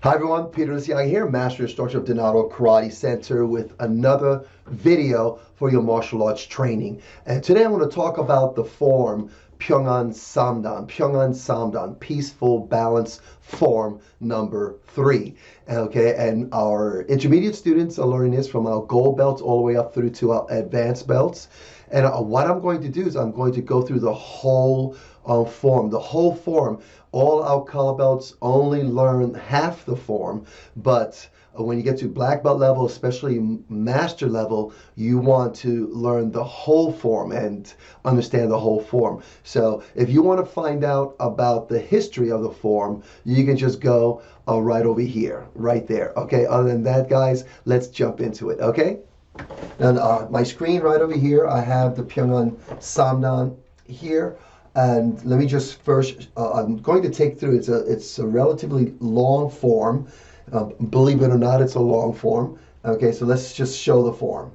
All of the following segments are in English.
Hi everyone, Peter Liciaga here, Master Instructor of Dinoto Karate Center with another video for your martial arts training. And today I want to talk about the form Pyung Ahn Sam Dan, Pyung Ahn Sam Dan, peaceful balance form number 3. Okay, and our intermediate students are learning this from our gold belts all the way up through to our advanced belts. And what I'm going to do is I'm going to go through the whole form, All our color belts only learn half the form, but when you get to black belt level, especially master level, you want to learn the whole form and understand the whole form. So if you want to find out about the history of the form, you can just go right over here, right there. Okay, other than that, guys, let's jump into it, okay? Now, my screen right over here, I have the Pyung Ahn Sam Dan here. And let me just first, I'm going to take through, it's a relatively long form. Believe it or not, it's a long form. Okay, so let's just show the form.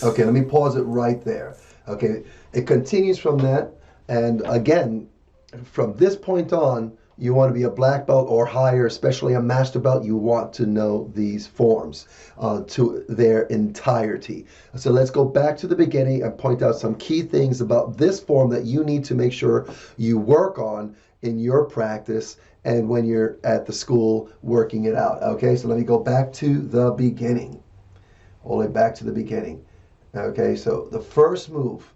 Okay, let me pause it right there. Okay, it continues from that, and again, from this point on, you want to be a black belt or higher, especially a master belt. You want to know these forms to their entirety. So let's go back to the beginning and point out some key things about this form that you need to make sure you work on in your practice and when you're at the school working it out. Okay, so let me go back to the beginning. All the way back to the beginning. Okay, so the first move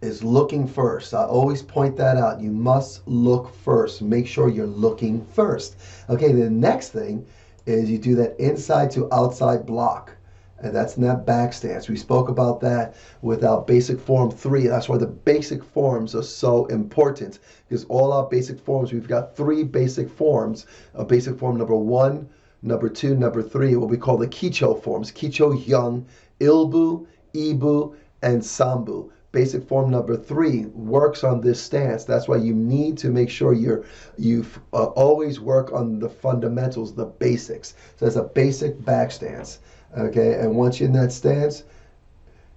is looking first. I always point that out. You must look first. Make sure you're looking first. Okay, the next thing is you do that inside to outside block. And that's in that back stance. We spoke about that with our basic form 3. That's why the basic forms are so important. Because all our basic forms, we've got 3 basic forms. Basic form number 1, number 2, number 3, what we call the Kicho forms. Kicho, Hyung, Ilbu, Ibu, and Sambu. Basic form number 3 works on this stance. That's why you need to make sure you always work on the fundamentals, the basics. So it's a basic back stance. Okay, and once you're in that stance,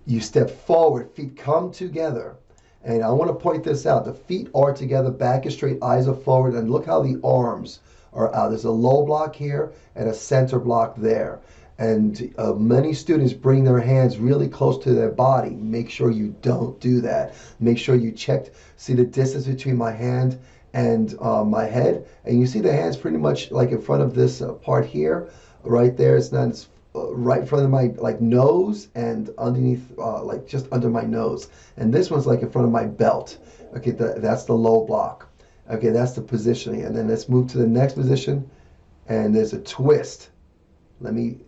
you step forward, feet come together. And I want to point this out. The feet are together, back is straight, eyes are forward, and look how the arms are out. There's a low block here and a center block there. And many students bring their hands really close to their body. Make sure you don't do that. Make sure you check, see the distance between my hand and my head. And you see the hands pretty much like in front of this part here, right there. It's not right in front of my nose and underneath, like just under my nose. And this one's like in front of my belt. Okay, that's the low block. Okay, that's the positioning. And then let's move to the next position. And there's a twist. Let me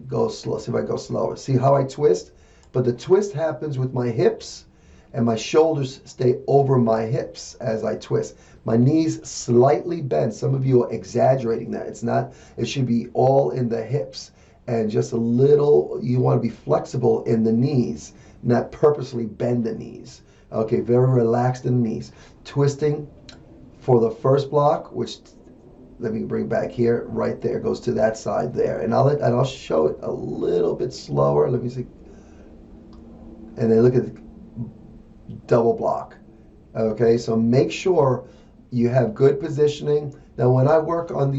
go slow. See if I go slower. See how I twist? But the twist happens with my hips and my shoulders stay over my hips as I twist. My knees slightly bend. Some of you are exaggerating that. It's not, it should be all in the hips and just a little, you want to be flexible in the knees, not purposely bend the knees. Okay, very relaxed in the knees. Twisting for the first block, which let me bring back here, right there, goes to that side there. And I'll show it a little bit slower. Let me see. And then look at the double block. Okay, so make sure you have good positioning. Now when I worked on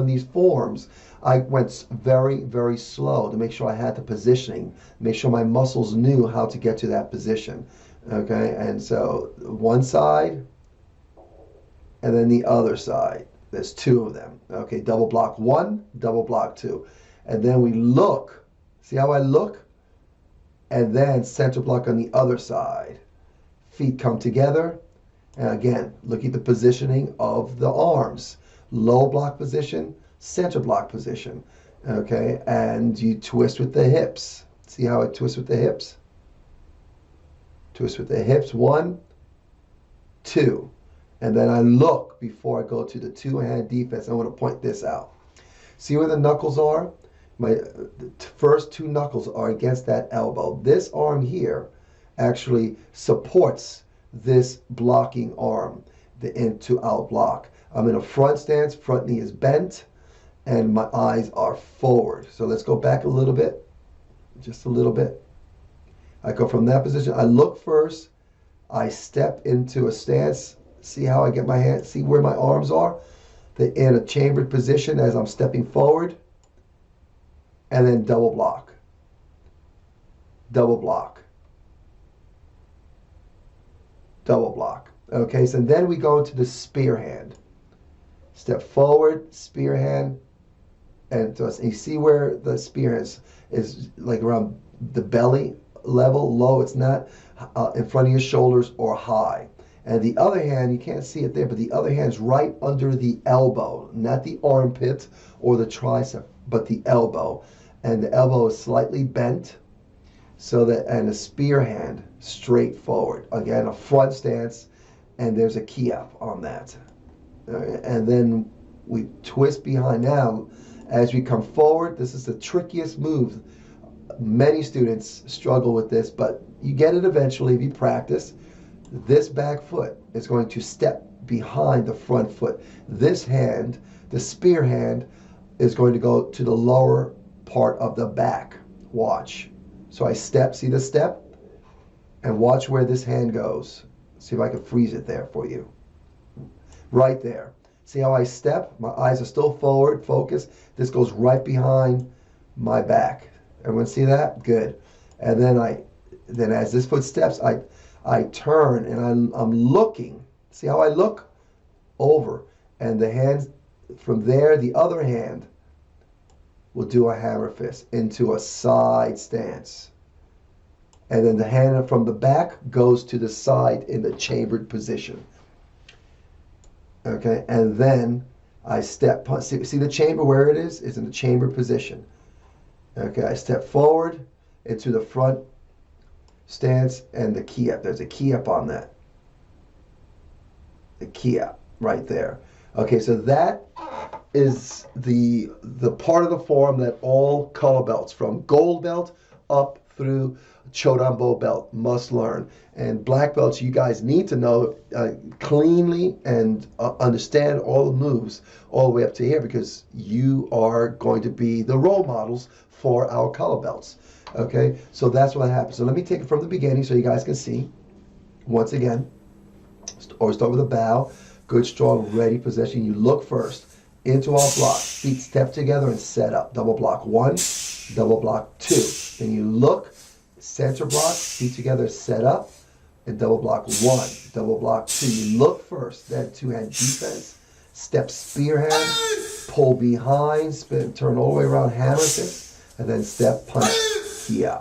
these forms, I went very, very slow to make sure I had the positioning, make sure my muscles knew how to get to that position. Okay, and so one side and then the other side. There's 2 of them. Okay, double block 1, double block 2. And then we look. See how I look? And then center block on the other side. Feet come together. And again, look at the positioning of the arms. Low block position, center block position. Okay, and you twist with the hips. See how I twist with the hips? Twist with the hips. 1, 2. And then I look before I go to the 2-hand defense. I want to point this out. See where the knuckles are? My first two knuckles are against that elbow. This arm here actually supports this blocking arm, the in to out block. I'm in a front stance, front knee is bent, and my eyes are forward. So let's go back a little bit, just a little bit. I go from that position, I look first, I step into a stance, see how I get my hand, see where my arms are. They're in a chambered position as I'm stepping forward, and then double block. Double block. Double block. Okay, so then we go into the spear hand. Step forward, spear hand, and you see where the spear is like around the belly level, low, it's not in front of your shoulders or high. And the other hand, you can't see it there, but the other hand's right under the elbow, not the armpit or the tricep, but the elbow. And the elbow is slightly bent, so that, and a spear hand straight forward. Again, a front stance, and there's a key up on that. And then we twist behind. Now, as we come forward, this is the trickiest move. Many students struggle with this, but you get it eventually if you practice. This back foot is going to step behind the front foot. This hand, the spear hand, is going to go to the lower part of the back. Watch. So I step, see the step? And watch where this hand goes. See if I can freeze it there for you. Right there. See how I step? My eyes are still forward, focus. This goes right behind my back. Everyone see that? Good. And then as this foot steps, I turn and I'm looking. See how I look? Over. And the hand from there, the other hand will do a hammer fist into a side stance. And then the hand from the back goes to the side in the chambered position. Okay, and then I step, see the chamber where it is? It's in the chambered position. Okay, I step forward into the front stance and the key up. There's a key up on that. The key up right there. Okay, so that is the part of the form that all color belts from gold belt up through Chodanbo belt must learn. And black belts, you guys need to know cleanly and understand all the moves all the way up to here, because you are going to be the role models for our color belts. Okay, so that's what happens. So let me take it from the beginning so you guys can see. Once again, always start with a bow. Good, strong, ready position. You look first into our block. Feet step together and set up. Double block 1, double block 2. Then you look, center block, feet together, set up, and double block 1, double block 2. You look first, then two-hand defense. Step spear hand, pull behind, spin, turn all the way around, hammer fist, and then step punch here.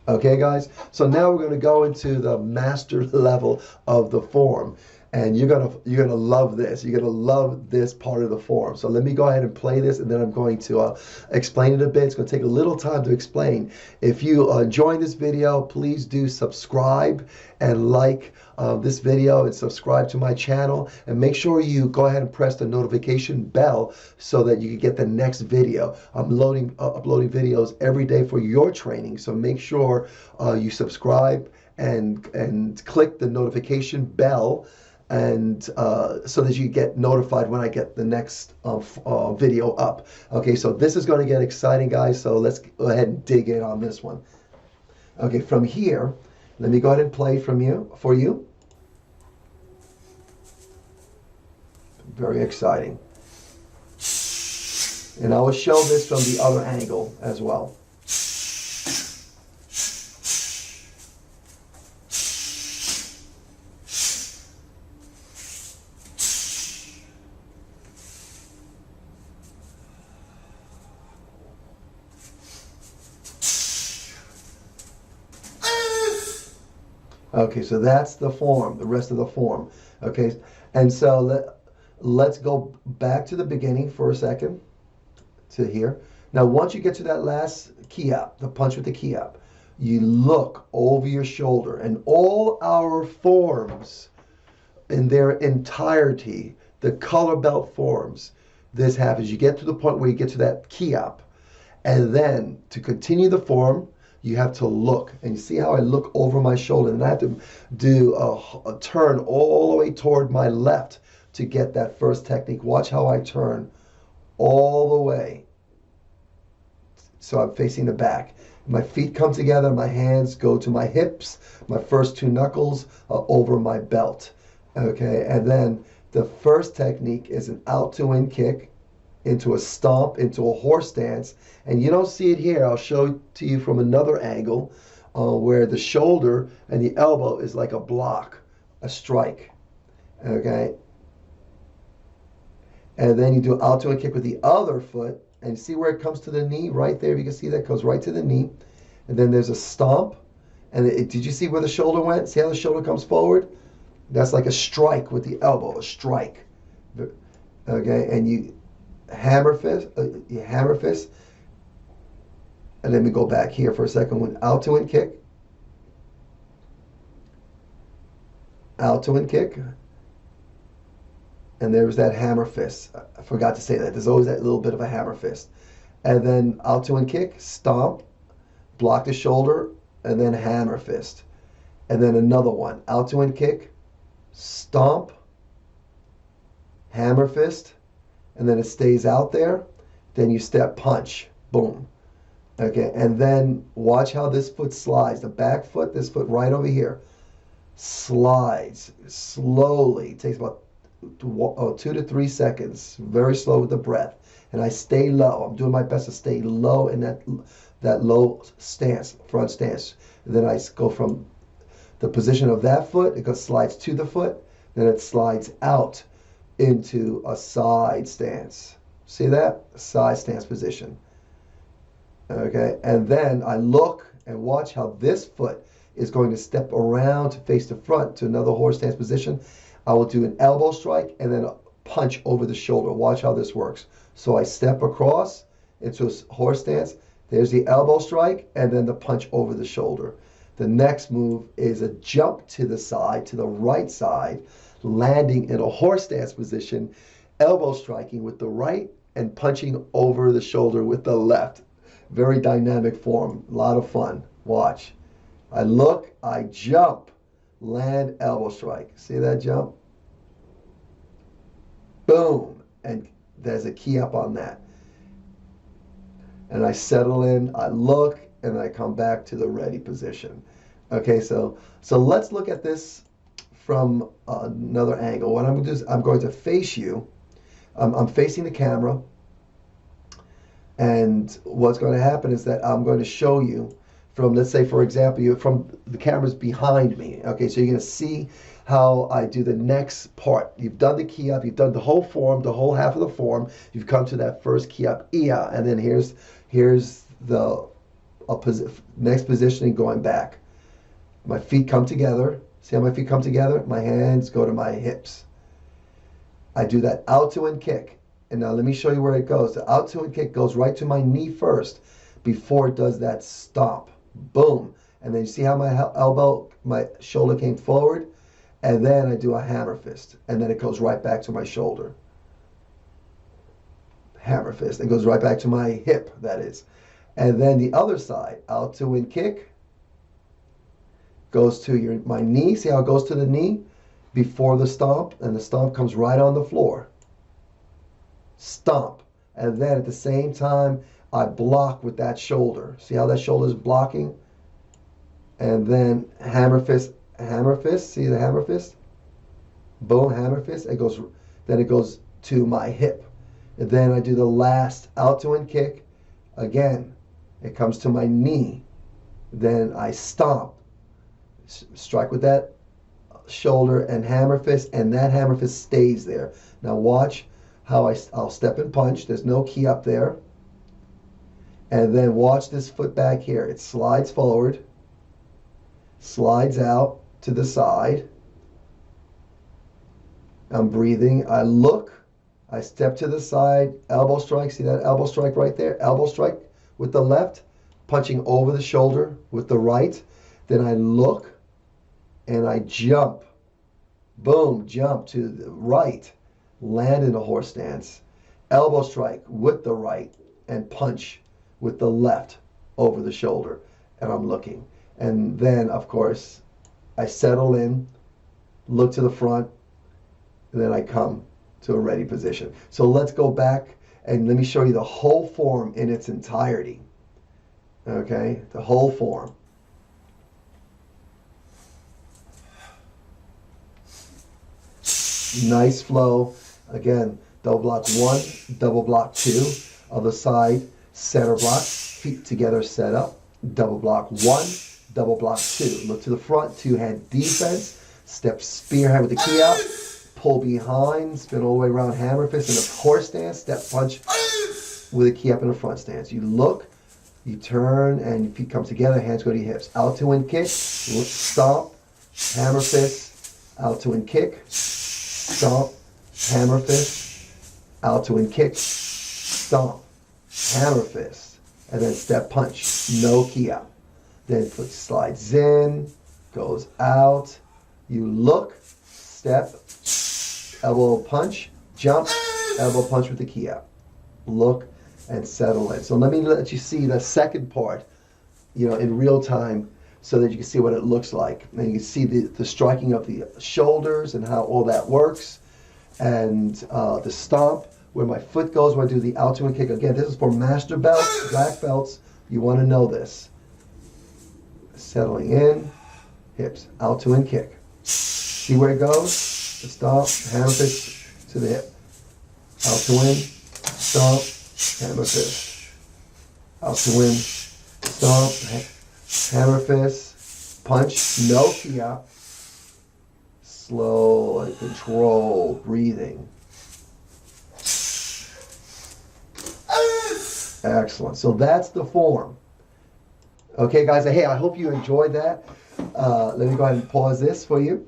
Okay, guys? So now we're going to go into the master level of the form. And you're gonna love this. You're gonna love this part of the form. So let me go ahead and play this, and then I'm going to explain it a bit. It's gonna take a little time to explain. If you are enjoying this video, please do subscribe and like this video and subscribe to my channel. And make sure you go ahead and press the notification bell so that you can get the next video. I'm uploading videos every day for your training. So make sure you subscribe and click the notification bell, and so that you get notified when I get the next video up. Okay, so this is going to get exciting, guys, so let's go ahead and dig in on this one. Okay, from here, let me go ahead and play for you. Very exciting. And I will show this from the other angle as well. Okay, so that's the form, the rest of the form. Okay, and so let's go back to the beginning for a second, to here. Now, once you get to that last key up, the punch with the key up, you look over your shoulder, and all our forms in their entirety, the color belt forms, this happens. You get to the point where you get to that key up, And then to continue the form, you have to look. And you see how I look over my shoulder, and I have to do a turn all the way toward my left to get that first technique. Watch how I turn all the way. So I'm facing the back. My feet come together, my hands go to my hips, my first two knuckles are over my belt. Okay, and then the first technique is an out to in kick into a stomp, into a horse stance. And you don't see it here. I'll show it to you from another angle where the shoulder and the elbow is like a block, a strike. Okay, and then you do out to in kick with the other foot. And see where it comes to the knee right there? You can see that goes right to the knee. And then there's a stomp. And did you see where the shoulder went? See how the shoulder comes forward? That's like a strike with the elbow, a strike. Okay, and you hammer fist. And let me go back here for a second. One out to in kick. Out to in kick. And there's that hammer fist. I forgot to say that. There's always that little bit of a hammer fist. And then out to and kick, stomp, block the shoulder, and then hammer fist. And then another one. Out to and kick, stomp, hammer fist, and then it stays out there. Then you step punch. Boom. Okay, and then watch how this foot slides. The back foot, this foot right over here, slides slowly. It takes about 2 to 3 seconds, very slow with the breath, and I stay low. I'm doing my best to stay low in that low stance, front stance. And then I go from the position of that foot, it goes slides to the foot, then it slides out into a side stance. See that? Side stance position. Okay, and then I look and watch how this foot is going to step around to face the front to another horse stance position. I will do an elbow strike and then a punch over the shoulder. Watch how this works. So I step across into a horse stance. There's the elbow strike and then the punch over the shoulder. The next move is a jump to the side, to the right side, landing in a horse stance position, elbow striking with the right and punching over the shoulder with the left. Very dynamic form. A lot of fun. Watch. I look, I jump, land, elbow strike. See that jump? Boom. And there's a key up on that. And I settle in, I look, and I come back to the ready position. Okay, so let's look at this from another angle. What I'm going to do is I'm going to face you. I'm facing the camera. And what's going to happen is that I'm going to show you from, let's say, for example, you from the camera's behind me. Okay, so you're going to see how I do the next part. You've done the key up, you've done the whole form, the whole half of the form. You've come to that first key up, iya, and then here's the next positioning going back. My feet come together. See how my feet come together? My hands go to my hips. I do that out to and kick. And now let me show you where it goes. The out to and kick goes right to my knee first before it does that stomp. Boom. And then you see how my shoulder came forward? And then I do a hammer fist. And then it goes right back to my shoulder. Hammer fist. It goes right back to my hip, that is. And then the other side, out to and kick, goes to my knee. See how it goes to the knee before the stomp? And the stomp comes right on the floor. Stomp. And then at the same time, I block with that shoulder. See how that shoulder is blocking? And then hammer fist, hammer fist. See the hammer fist? Boom, hammer fist. Then it goes to my hip. And then I do the last out to and kick. Again, it comes to my knee. Then I stomp. Strike with that shoulder and hammer fist. And that hammer fist stays there. Now watch how I'll step and punch. There's no key up there. And then watch this foot back here. It slides forward, slides out to the side. I'm breathing. I look. I step to the side. Elbow strike. See that elbow strike right there? Elbow strike with the left, punching over the shoulder with the right. Then I look and I jump. Boom, jump to the right. Land in a horse stance, elbow strike with the right, and punch with the left over the shoulder, and I'm looking. And then, of course, I settle in, look to the front, and then I come to a ready position. So let's go back and let me show you the whole form in its entirety. Okay, the whole form. Nice flow. Again, double block 1, double block 2. Other side, center block, feet together, set up. Double block 1, double block 2. Look to the front, 2-hand defense. Step spearhead with the key out. Pull behind, spin all the way around, hammer fist in the horse stance. Step punch with a key up in the front stance. You look, you turn, and your feet come together. Hands go to your hips. Out to in kick, stomp, hammer fist, out to in kick. Stomp, hammer fist, out to in kick, stomp, hammer fist, and then step punch, no key out. Then foot slides in, goes out, you look, step, elbow punch, jump, elbow punch with the key out. Look and settle in. So let me let you see the second part, in real time, so that you can see what it looks like. And you can see the striking of the shoulders and how all that works. And the stomp, where my foot goes when I do the out to in kick. Again, this is for master belts, black belts. You want to know this. Settling in, hips, out to in kick. See where it goes? The stomp, hammer fist to the hip. Out to in, stomp, hammer fist. Out to in, stomp, hammer fist, punch, no key out. Slow and controlled breathing. Excellent. So that's the form. Okay, guys. Hey, I hope you enjoyed that. Let me go ahead and pause this for you.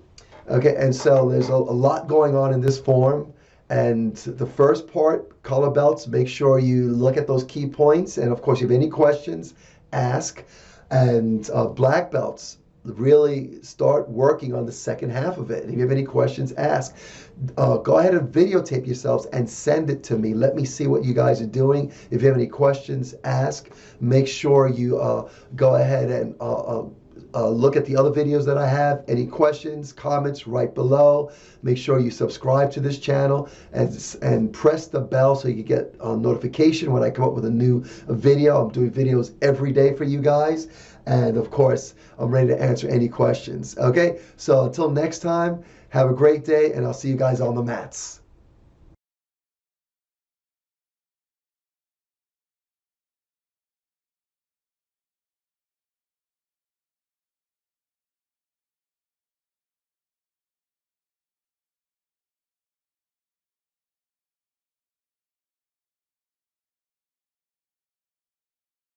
Okay, and so there's a lot going on in this form. And the first part, color belts, make sure you look at those key points. And of course, if you have any questions, ask. And black belts, really start working on the second half of it. If you have any questions, ask. Go ahead and videotape yourselves and send it to me. Let me see what you guys are doing. If you have any questions, ask. Make sure you go ahead and look at the other videos that I have. Any questions, comments, right below. Make sure you subscribe to this channel and press the bell so you get a notification when I come up with a new video. I'm doing videos every day for you guys. And of course, I'm ready to answer any questions. Okay, so until next time, have a great day, and I'll see you guys on the mats.